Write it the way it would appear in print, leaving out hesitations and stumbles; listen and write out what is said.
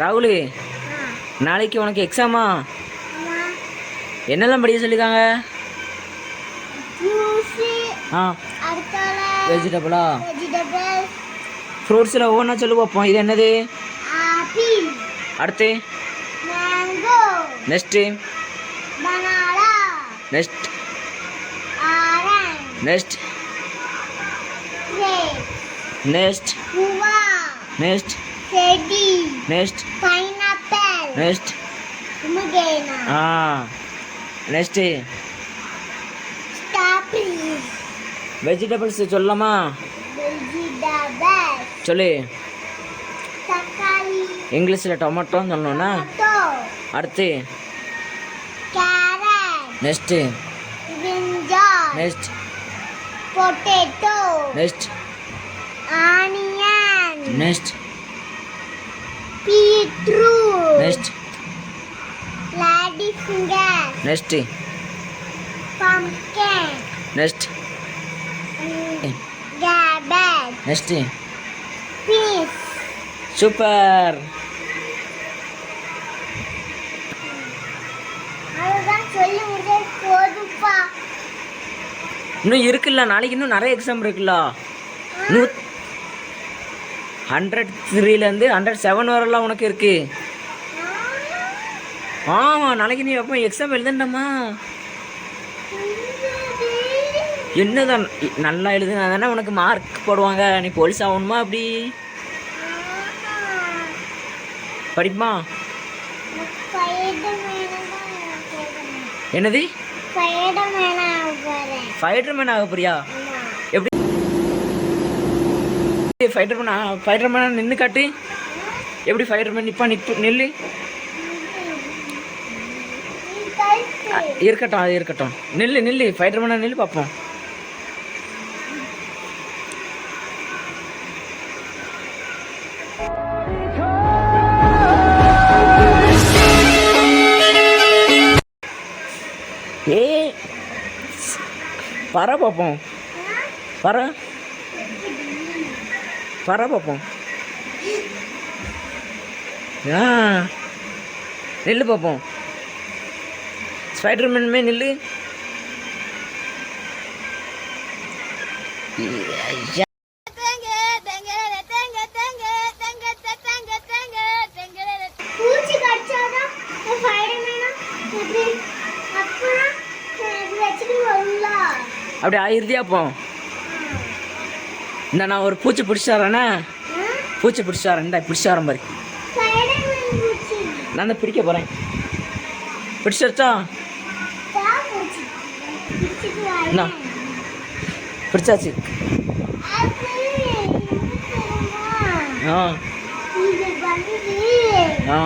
ராகுல், நாளைக்கு உனக்கு எக்ஸாமா? என்னெல்லாம் படிக்க சொல்லியிருக்காங்க? வெஜிடபிளா? ஃப்ரூட்ஸில் ஒவ்வொன்றா சொல்லி பார்ப்போம். இது என்னது? அடுத்து next next next next next next next next vegetables சொல்லலாமா? சொல்லு. இங்கிலீஷில் டொமேட்டோன்னு சொல்லணும்னா அடுத்து next next potato next onion next beetroot next lady finger next pumpkin next cabbage next peas. Super. அதுதான் சொல்லி முடிஞ்சது போதுப்பா. இன்னும் இருக்குல்ல, நாளைக்கு இன்னும் நிறைய எக்ஸாம் இருக்குல்ல. 103லேருந்து 107 வரலாம் உனக்கு இருக்கு. ஆமாம், நாளைக்கு நீ எப்போ எக்ஸாம் எழுதுண்டம்மா? என்னதான் நல்லா எழுதுனா தானே உனக்கு மார்க் போடுவாங்க. நீ போலீஸ் ஆகணுமா? அப்படி படிப்புமா? என்னது? ஃபைட்டர்மேன் ஆக போறியா? எப்படி ஃபைட்டர்மேன் நின்று காட்டு. எப்படி ஃபைட்டர்மேன் நில்லு. இருக்கட்டும், அது இருக்கட்டும். நில்லு ஃபைட்டர்மேனா நில்லு பார்ப்போம். பற பார்ப்போம். பற பார்ப்போம். நில்லு பார்ப்போம். ஸ்பைடர்மேனுமே நில்லு. அப்படி ஆயிருதியா? அப்போ இந்த நான் ஒரு பூச்சி பிடிச்சி வரேண்ணே. பூச்சி பிடிச்சி வரேன். இந்த பிடிச்சி வரேன் பாரு. நான் தான் பிடிக்க போகிறேன். பிடிச்சி வச்சா என்ன? பிடிச்சாச்சு. ஆ ஆ